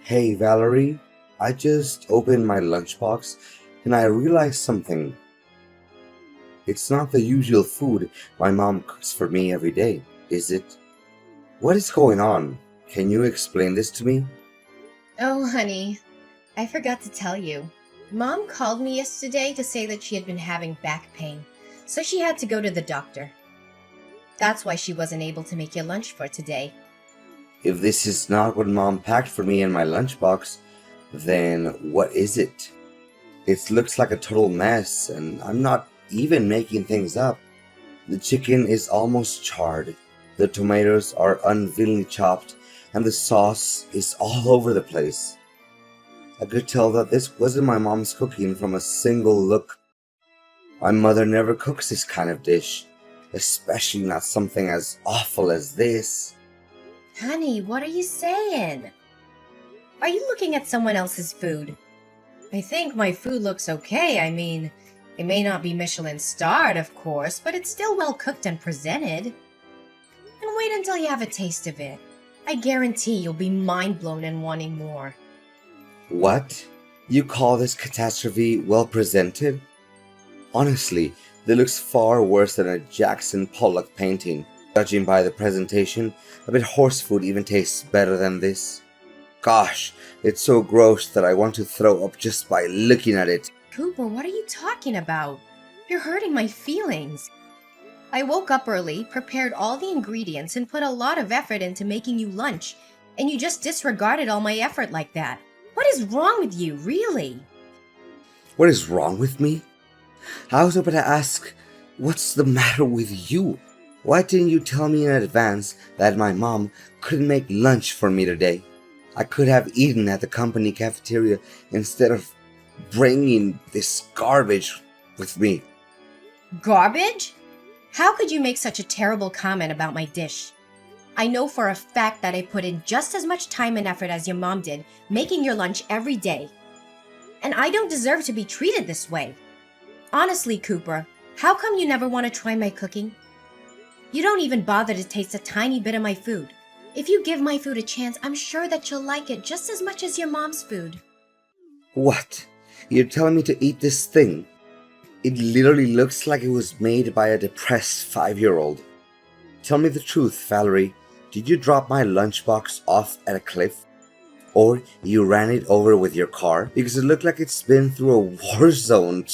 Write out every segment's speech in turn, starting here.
Hey Valerie, I just opened my lunchbox and I realized something. It's not the usual food my mom cooks for me every day, is it? What is going on? Can you explain this to me? Oh, honey, I forgot to tell you. Mom called me yesterday to say that she had been having back pain, so she had to go to the doctor. That's why she wasn't able to make your lunch for today. If this is not what mom packed for me in my lunchbox, then what is it? It looks like a total mess and I'm not even making things up. The chicken is almost charred, the tomatoes are unwillingly chopped, and the sauce is all over the place. I could tell that this wasn't my mom's cooking from a single look. My mother never cooks this kind of dish, especially not something as awful as this. Honey, what are you saying? Are you looking at someone else's food? I think my food looks okay. I mean, it may not be Michelin starred, of course, but it's still well cooked and presented. And wait until you have a taste of it. I guarantee you'll be mind blown and wanting more. What? You call this catastrophe well presented? Honestly, this looks far worse than a Jackson Pollock painting. Judging by the presentation, I bet horse food even tastes better than this. Gosh, it's so gross that I want to throw up just by looking at it. Cooper, what are you talking about? You're hurting my feelings. I woke up early, prepared all the ingredients, and put a lot of effort into making you lunch, and you just disregarded all my effort like that. What is wrong with you, really? What is wrong with me? I was about to ask, what's the matter with you? Why didn't you tell me in advance that my mom couldn't make lunch for me today? I could have eaten at the company cafeteria instead of bringing this garbage with me. Garbage? How could you make such a terrible comment about my dish? I know for a fact that I put in just as much time and effort as your mom did, making your lunch every day. And I don't deserve to be treated this way. Honestly, Cooper, how come you never want to try my cooking? You don't even bother to taste a tiny bit of my food. If you give my food a chance, I'm sure that you'll like it just as much as your mom's food. What? You're telling me to eat this thing? It literally looks like it was made by a depressed 5-year-old. Tell me the truth, Valerie. Did you drop my lunchbox off at a cliff? Or you ran it over with your car? Because it looked like it's been through a war zone.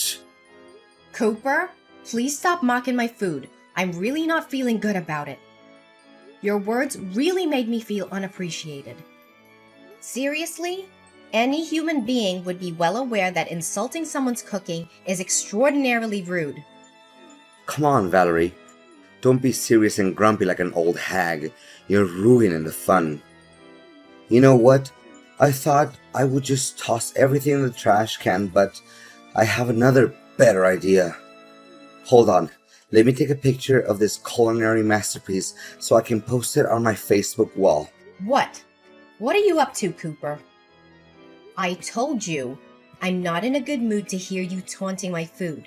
Cooper, please stop mocking my food. I'm really not feeling good about it. Your words really made me feel unappreciated. Seriously? Any human being would be well aware that insulting someone's cooking is extraordinarily rude. Come on, Valerie. Don't be serious and grumpy like an old hag. You're ruining the fun. You know what? I thought I would just toss everything in the trash can, but I have another better idea. Hold on. Let me take a picture of this culinary masterpiece so I can post it on my Facebook wall. What? What are you up to, Cooper? I told you, I'm not in a good mood to hear you taunting my food.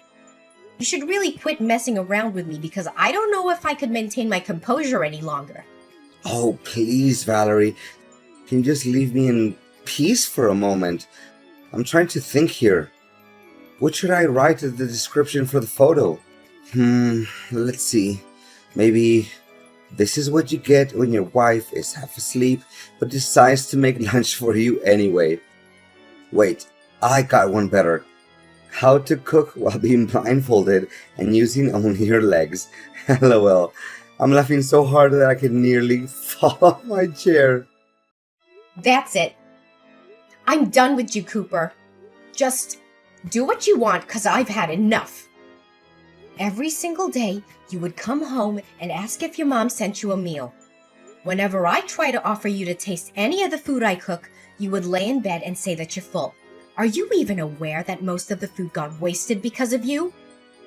You should really quit messing around with me because I don't know if I could maintain my composure any longer. Oh, please, Valerie. Can you just leave me in peace for a moment? I'm trying to think here. What should I write in the description for the photo? Let's see. Maybe this is what you get when your wife is half asleep but decides to make lunch for you anyway. Wait, I got one better. How to cook while being blindfolded and using only your legs. LOL. I'm laughing so hard that I can nearly fall off my chair. That's it. I'm done with you, Cooper. Just do what you want because I've had enough. Every single day, you would come home and ask if your mom sent you a meal. Whenever I try to offer you to taste any of the food I cook, you would lay in bed and say that you're full. Are you even aware that most of the food got wasted because of you?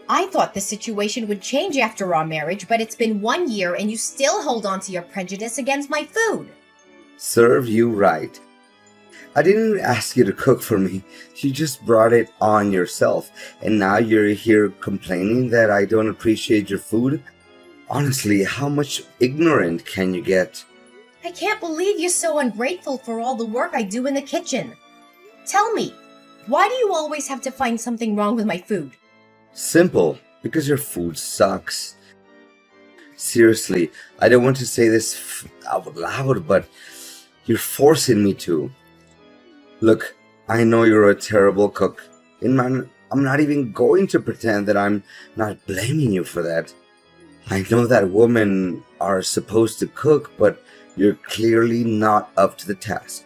I thought the situation would change after our marriage, but it's been 1 year and you still hold on to your prejudice against my food. Serve you right. I didn't ask you to cook for me. You just brought it on yourself. And now you're here complaining that I don't appreciate your food? Honestly, how much ignorant can you get? I I can't believe you're so ungrateful for all the work I do in the kitchen. Tell me, why do you always have to find something wrong with my food? Simple, because your food sucks. Seriously, I don't want to say this out loud, but you're forcing me to. Look, I know you're a terrible cook, and I'm not even going to pretend that I'm not blaming you for that. I know that women are supposed to cook, but you're clearly not up to the task.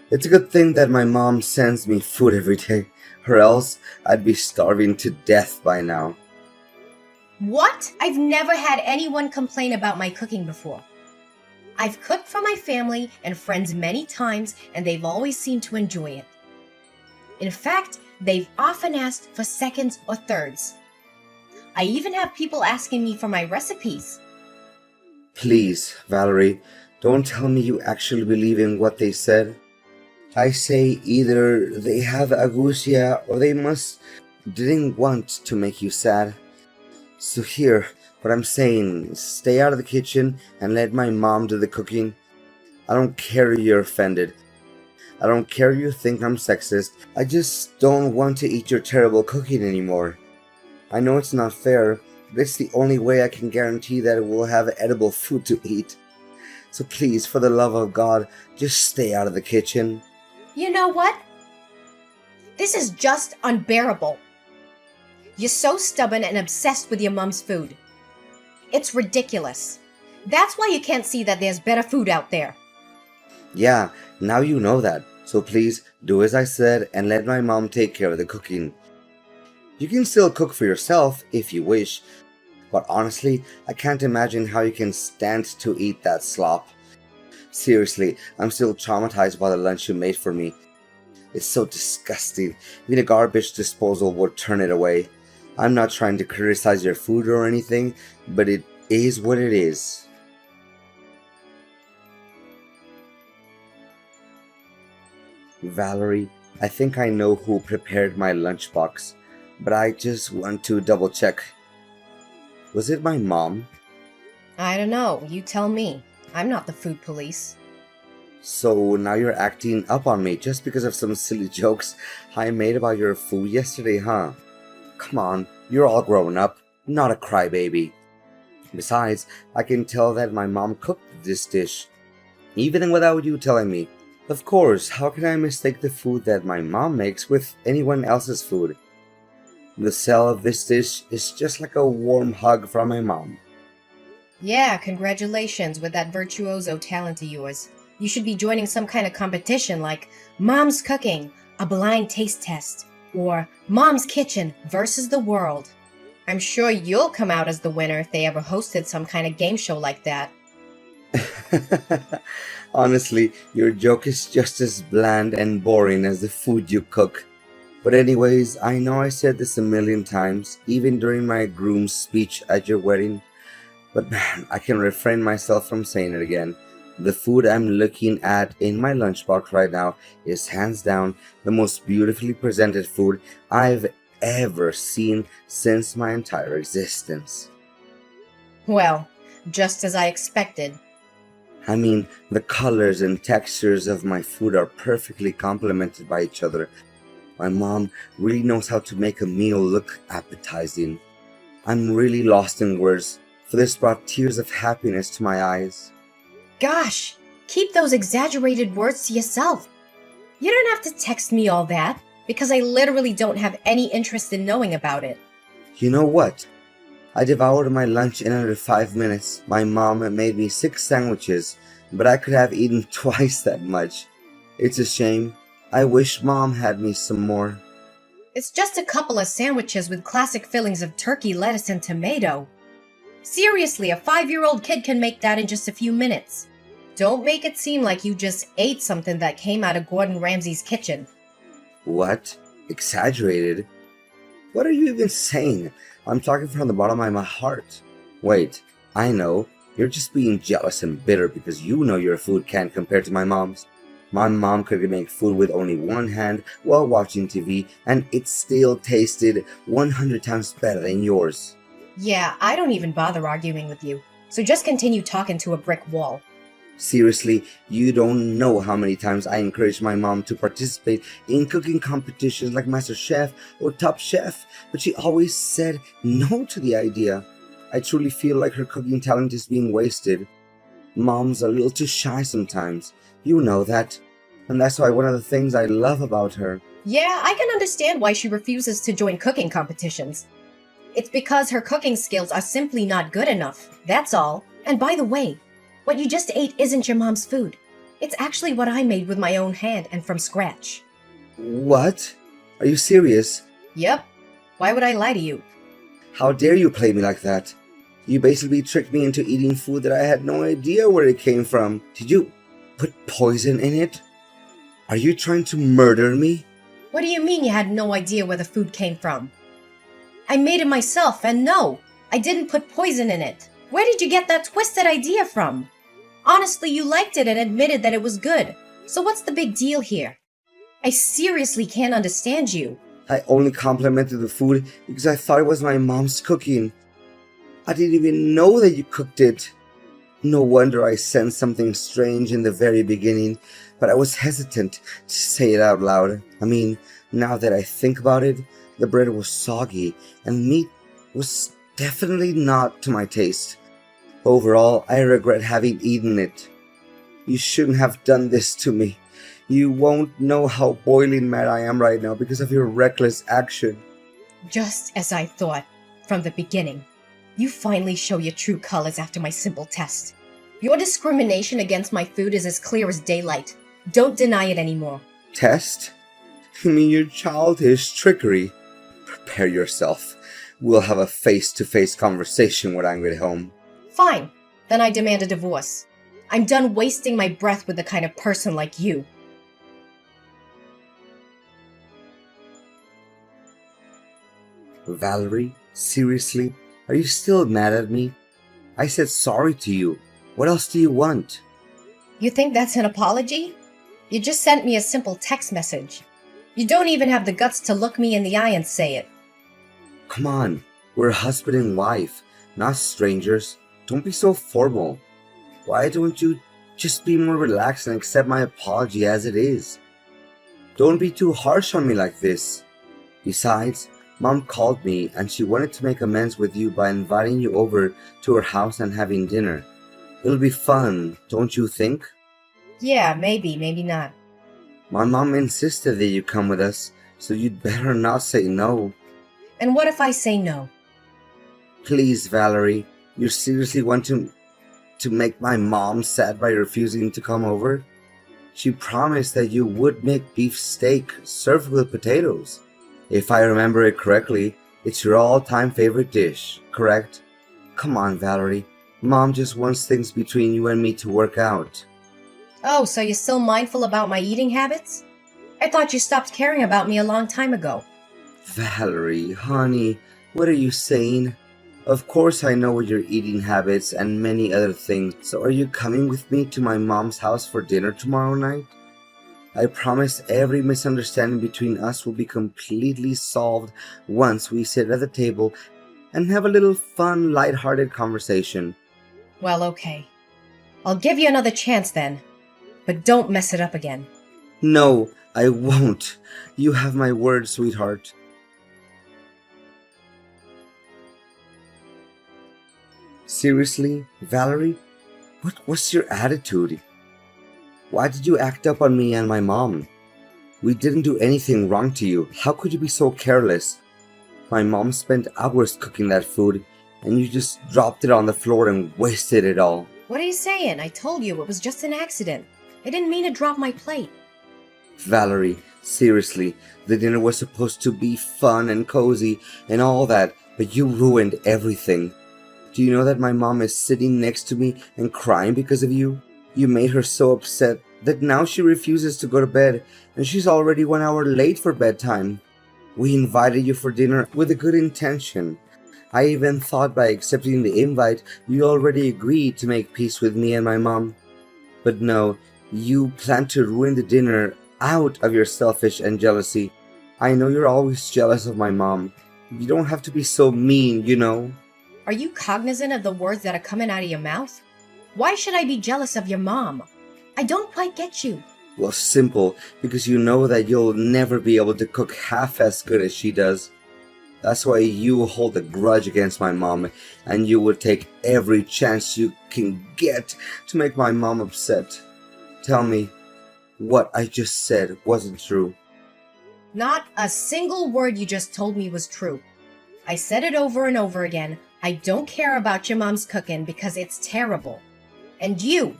It's a good thing that my mom sends me food every day, or else I'd be starving to death by now. What? I've never had anyone complain about my cooking before. I've cooked for my family and friends many times, and they've always seemed to enjoy it. In fact, they've often asked for seconds or thirds. I even have people asking me for my recipes. Please, Valerie, don't tell me you actually believe in what they said. I say either they have agousia or they didn't want to make you sad. So here, what I'm saying, stay out of the kitchen and let my mom do the cooking. I don't care you're offended. I don't care you think I'm sexist. I just don't want to eat your terrible cooking anymore. I know it's not fair, but it's the only way I can guarantee that we'll have edible food to eat. So please, for the love of God, just stay out of the kitchen. You know what? This is just unbearable. You're so stubborn and obsessed with your mom's food. It's ridiculous. That's why you can't see that there's better food out there. Yeah, now you know that. So please, do as I said and let my mom take care of the cooking. You can still cook for yourself if you wish, but honestly, I can't imagine how you can stand to eat that slop. Seriously, I'm still traumatized by the lunch you made for me. It's so disgusting. Even a garbage disposal would turn it away. I'm not trying to criticize your food or anything, but it is what it is. Valerie, I think I know who prepared my lunchbox, but I just want to double check. Was it my mom? I don't know. You tell me. I'm not the food police. So now you're acting up on me just because of some silly jokes I made about your food yesterday, huh? Come on, you're all grown up, not a crybaby. Besides, I can tell that my mom cooked this dish, even without you telling me. Of course, how can I mistake the food that my mom makes with anyone else's food? The smell of this dish is just like a warm hug from my mom. Yeah, congratulations with that virtuoso talent of yours. You should be joining some kind of competition like Mom's Cooking, a blind taste test, or Mom's Kitchen versus the World. I'm sure you'll come out as the winner if they ever hosted some kind of game show like that. Honestly, your joke is just as bland and boring as the food you cook. But anyways, I know I said this a million times, even during my groom's speech at your wedding, but man, I can refrain myself from saying it again. The food I'm looking at in my lunchbox right now is hands down the most beautifully presented food I've ever seen since my entire existence. Well, just as I expected. I mean, the colors and textures of my food are perfectly complemented by each other. My mom really knows how to make a meal look appetizing. I'm really lost in words, for this brought tears of happiness to my eyes. Gosh, keep those exaggerated words to yourself. You don't have to text me all that, because I literally don't have any interest in knowing about it. You know what? I devoured my lunch in under 5 minutes. My mom made me 6 sandwiches, but I could have eaten twice that much. It's a shame. I wish Mom had me some more. It's just a couple of sandwiches with classic fillings of turkey, lettuce, and tomato. Seriously, a 5-year-old kid can make that in just a few minutes. Don't make it seem like you just ate something that came out of Gordon Ramsay's kitchen. What? Exaggerated? What are you even saying? I'm talking from the bottom of my heart. Wait, I know. You're just being jealous and bitter because you know your food can't compare to my mom's. My mom could make food with only one hand while watching TV, and it still tasted 100 times better than yours. Yeah, I don't even bother arguing with you, so just continue talking to a brick wall. Seriously, you don't know how many times I encouraged my mom to participate in cooking competitions like Master Chef or Top Chef, but she always said no to the idea. I truly feel like her cooking talent is being wasted. Mom's a little too shy sometimes. You know that. And that's why one of the things I love about her. Yeah, I can understand why she refuses to join cooking competitions. It's because her cooking skills are simply not good enough. That's all. And by the way, what you just ate isn't your mom's food. It's actually what I made with my own hand and from scratch. What? Are you serious? Yep. Why would I lie to you? How dare you play me like that? You basically tricked me into eating food that I had no idea where it came from. Did you put poison in it? Are you trying to murder me? What do you mean you had no idea where the food came from? I made it myself, and no, I didn't put poison in it. Where did you get that twisted idea from? Honestly, you liked it and admitted that it was good. So what's the big deal here? I seriously can't understand you. I only complimented the food because I thought it was my mom's cooking. I didn't even know that you cooked it. No wonder I sensed something strange in the very beginning, but I was hesitant to say it out loud. I mean, now that I think about it, the bread was soggy and meat was definitely not to my taste. Overall, I regret having eaten it. You shouldn't have done this to me. You won't know how boiling mad I am right now because of your reckless action. Just as I thought from the beginning. You finally show your true colors after my simple test. Your discrimination against my food is as clear as daylight. Don't deny it anymore. Test? You mean your childish trickery? Prepare yourself. We'll have a face-to-face conversation when I get home. Fine. Then I demand a divorce. I'm done wasting my breath with the kind of person like you. Valerie, seriously? Are you still mad at me? I said sorry to you. What else do you want? You think that's an apology? You just sent me a simple text message. You don't even have the guts to look me in the eye and say it. Come on, we're husband and wife, not strangers. Don't be so formal. Why don't you just be more relaxed and accept my apology as it is? Don't be too harsh on me like this. Besides, Mom called me and she wanted to make amends with you by inviting you over to her house and having dinner. It'll be fun, don't you think? Yeah, maybe not. My mom insisted that you come with us, so you'd better not say no. And what if I say no? Please, Valerie, you seriously want to make my mom sad by refusing to come over? She promised that you would make beef steak served with potatoes. If I remember it correctly, it's your all-time favorite dish, correct? Come on, Valerie. Mom just wants things between you and me to work out. Oh, so you're still mindful about my eating habits? I thought you stopped caring about me a long time ago. Valerie, honey, what are you saying? Of course I know your eating habits and many other things, so are you coming with me to my mom's house for dinner tomorrow night? I promise every misunderstanding between us will be completely solved once we sit at the table and have a little fun, light-hearted conversation. Well, okay. I'll give you another chance then, but don't mess it up again. No, I won't. You have my word, sweetheart. Seriously, Valerie? What was your attitude? Why did you act up on me and my mom? We didn't do anything wrong to you. How could you be so careless? My mom spent hours cooking that food, and you just dropped it on the floor and wasted it all. What are you saying? I told you it was just an accident. I didn't mean to drop my plate. Valerie, seriously, the dinner was supposed to be fun and cozy and all that, but you ruined everything. Do you know that my mom is sitting next to me and crying because of you? You made her so upset that now she refuses to go to bed, and she's already 1 hour late for bedtime. We invited you for dinner with a good intention. I even thought by accepting the invite, you already agreed to make peace with me and my mom. But no, you plan to ruin the dinner out of your selfish and jealousy. I know you're always jealous of my mom. You don't have to be so mean, you know. Are you cognizant of the words that are coming out of your mouth? Why should I be jealous of your mom? I don't quite get you. Well, simple, because you know that you'll never be able to cook half as good as she does. That's why you hold a grudge against my mom, and you would take every chance you can get to make my mom upset. Tell me, what I just said wasn't true. Not a single word you just told me was true. I said it over and over again. I don't care about your mom's cooking because it's terrible. And you,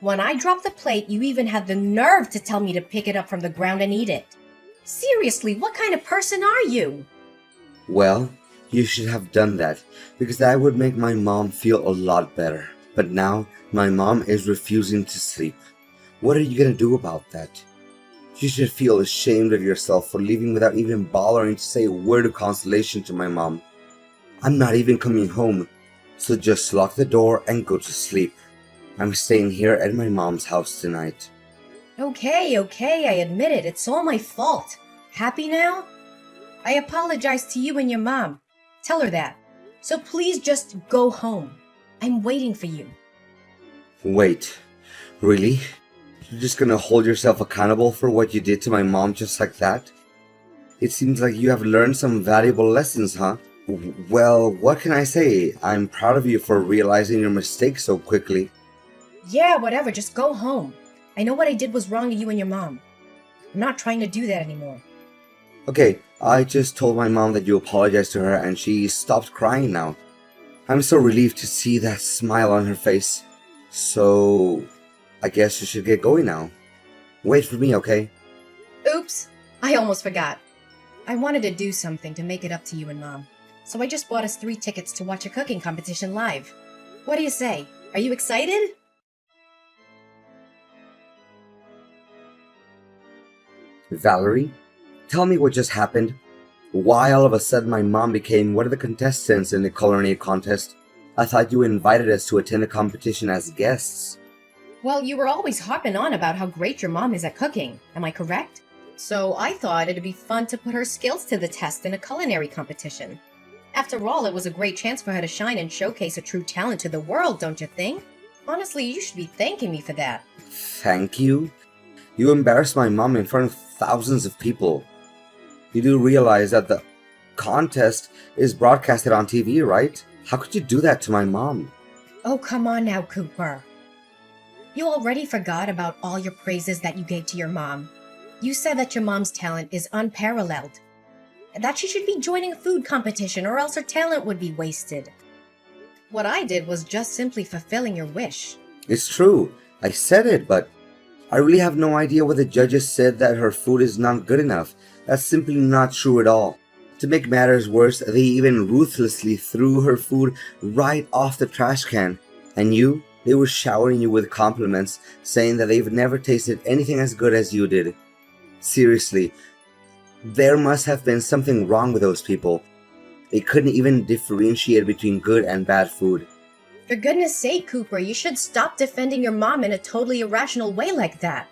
when I dropped the plate, you even had the nerve to tell me to pick it up from the ground and eat it. Seriously, what kind of person are you? Well, you should have done that, because that would make my mom feel a lot better. But now, my mom is refusing to sleep. What are you gonna do about that? You should feel ashamed of yourself for leaving without even bothering to say a word of consolation to my mom. I'm not even coming home, so just lock the door and go to sleep. I'm staying here at my mom's house tonight. Okay, I admit it. It's all my fault. Happy now? I apologize to you and your mom. Tell her that. So please just go home. I'm waiting for you. Wait, really? You're just gonna hold yourself accountable for what you did to my mom just like that? It seems like you have learned some valuable lessons, huh? Well, what can I say? I'm proud of you for realizing your mistake so quickly. Yeah, whatever. Just go home. I know what I did was wrong to you and your mom. I'm not trying to do that anymore. Okay, I just told my mom that you apologized to her and she stopped crying now. I'm so relieved to see that smile on her face. So, I guess you should get going now. Wait for me, okay? Oops, I almost forgot. I wanted to do something to make it up to you and mom. So I just bought us 3 tickets to watch a cooking competition live. What do you say? Are you excited? Valerie, tell me what just happened. Why all of a sudden my mom became one of the contestants in the culinary contest? I thought you invited us to attend the competition as guests. Well, you were always harping on about how great your mom is at cooking. Am I correct? So I thought it'd be fun to put her skills to the test in a culinary competition. After all, it was a great chance for her to shine and showcase a true talent to the world, don't you think? Honestly, you should be thanking me for that. Thank you? You embarrassed my mom in front of thousands of people. You do realize that the contest is broadcasted on TV, right? How could you do that to my mom? Oh, come on now, Cooper. You already forgot about all your praises that you gave to your mom. You said that your mom's talent is unparalleled, and that she should be joining a food competition or else her talent would be wasted. What I did was just simply fulfilling your wish. It's true. I said it, but I really have no idea what the judges said that her food is not good enough. That's simply not true at all. To make matters worse, they even ruthlessly threw her food right off the trash can. And they were showering you with compliments, saying that they've never tasted anything as good as you did. Seriously, there must have been something wrong with those people. They couldn't even differentiate between good and bad food. For goodness sake, Cooper, you should stop defending your mom in a totally irrational way like that.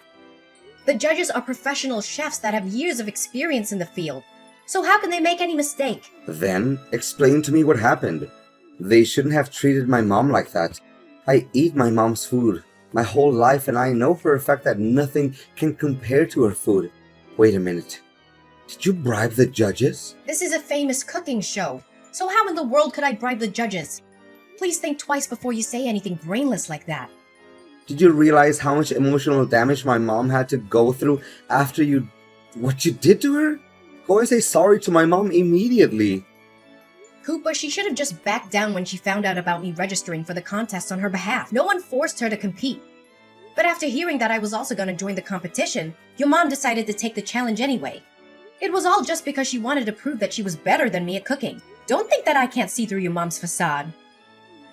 The judges are professional chefs that have years of experience in the field. So how can they make any mistake? Then, explain to me what happened. They shouldn't have treated my mom like that. I eat my mom's food my whole life, and I know for a fact that nothing can compare to her food. Wait a minute. Did you bribe the judges? This is a famous cooking show. So how in the world could I bribe the judges? Please think twice before you say anything brainless like that. Did you realize how much emotional damage my mom had to go through after what you did to her? Go and say sorry to my mom immediately. Cooper, she should have just backed down when she found out about me registering for the contest on her behalf. No one forced her to compete. But after hearing that I was also going to join the competition, your mom decided to take the challenge anyway. It was all just because she wanted to prove that she was better than me at cooking. Don't think that I can't see through your mom's facade.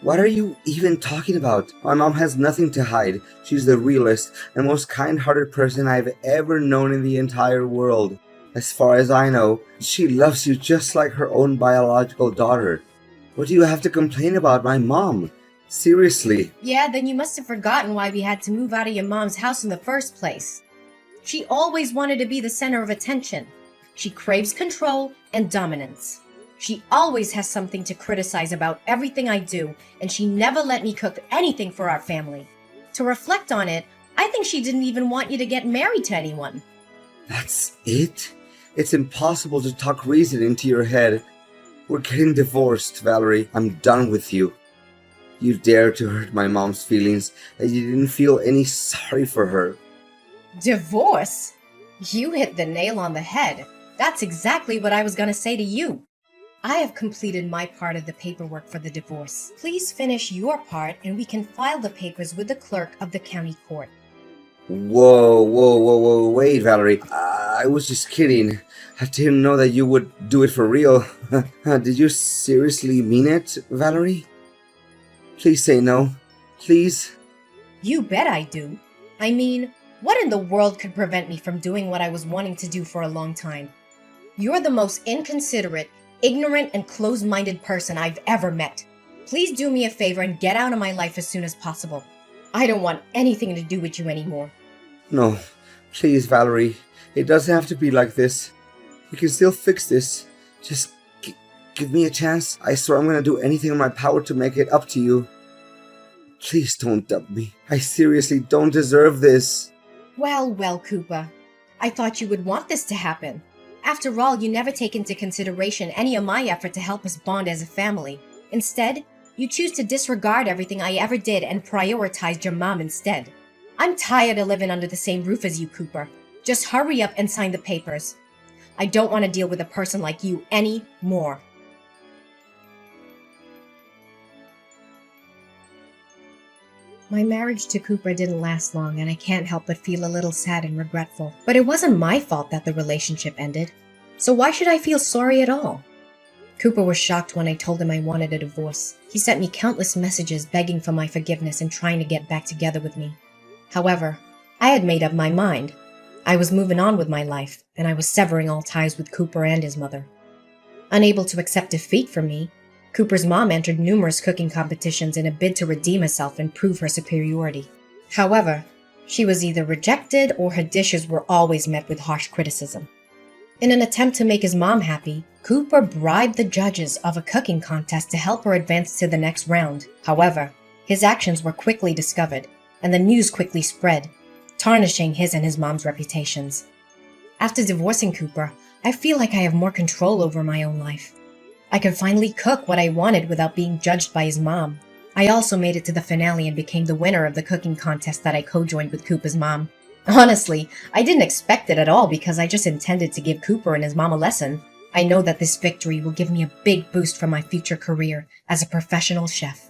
What are you even talking about? My mom has nothing to hide. She's the realest and most kind-hearted person I've ever known in the entire world. As far as I know, she loves you just like her own biological daughter. What do you have to complain about my mom? Seriously. Yeah, then you must have forgotten why we had to move out of your mom's house in the first place. She always wanted to be the center of attention. She craves control and dominance. She always has something to criticize about everything I do, and she never let me cook anything for our family. To reflect on it, I think she didn't even want you to get married to anyone. That's it? It's impossible to talk reason into your head. We're getting divorced, Valerie. I'm done with you. You dared to hurt my mom's feelings, and you didn't feel any sorry for her. Divorce? You hit the nail on the head. That's exactly what I was going to say to you. I have completed my part of the paperwork for the divorce. Please finish your part and we can file the papers with the clerk of the county court. Whoa, wait, Valerie. I was just kidding. I didn't know that you would do it for real. Did you seriously mean it, Valerie? Please say no. Please? You bet I do. I mean, what in the world could prevent me from doing what I was wanting to do for a long time? You're the most inconsiderate, ignorant, and closed-minded person I've ever met. Please do me a favor and get out of my life as soon as possible. I don't want anything to do with you anymore. No, please, Valerie. It doesn't have to be like this. We can still fix this. Just give me a chance. I swear I'm gonna do anything in my power to make it up to you. Please don't dump me. I seriously don't deserve this. Well, Cooper. I thought you would want this to happen. After all, you never take into consideration any of my effort to help us bond as a family. Instead, you choose to disregard everything I ever did and prioritized your mom instead. I'm tired of living under the same roof as you, Cooper. Just hurry up and sign the papers. I don't want to deal with a person like you anymore. My marriage to Cooper didn't last long, and I can't help but feel a little sad and regretful. But it wasn't my fault that the relationship ended. So why should I feel sorry at all? Cooper was shocked when I told him I wanted a divorce. He sent me countless messages begging for my forgiveness and trying to get back together with me. However, I had made up my mind. I was moving on with my life, and I was severing all ties with Cooper and his mother. Unable to accept defeat from me, Cooper's mom entered numerous cooking competitions in a bid to redeem herself and prove her superiority. However, she was either rejected or her dishes were always met with harsh criticism. In an attempt to make his mom happy, Cooper bribed the judges of a cooking contest to help her advance to the next round. However, his actions were quickly discovered, and the news quickly spread, tarnishing his and his mom's reputations. After divorcing Cooper, I feel like I have more control over my own life. I could finally cook what I wanted without being judged by his mom. I also made it to the finale and became the winner of the cooking contest that I co-joined with Cooper's mom. Honestly, I didn't expect it at all because I just intended to give Cooper and his mom a lesson. I know that this victory will give me a big boost for my future career as a professional chef.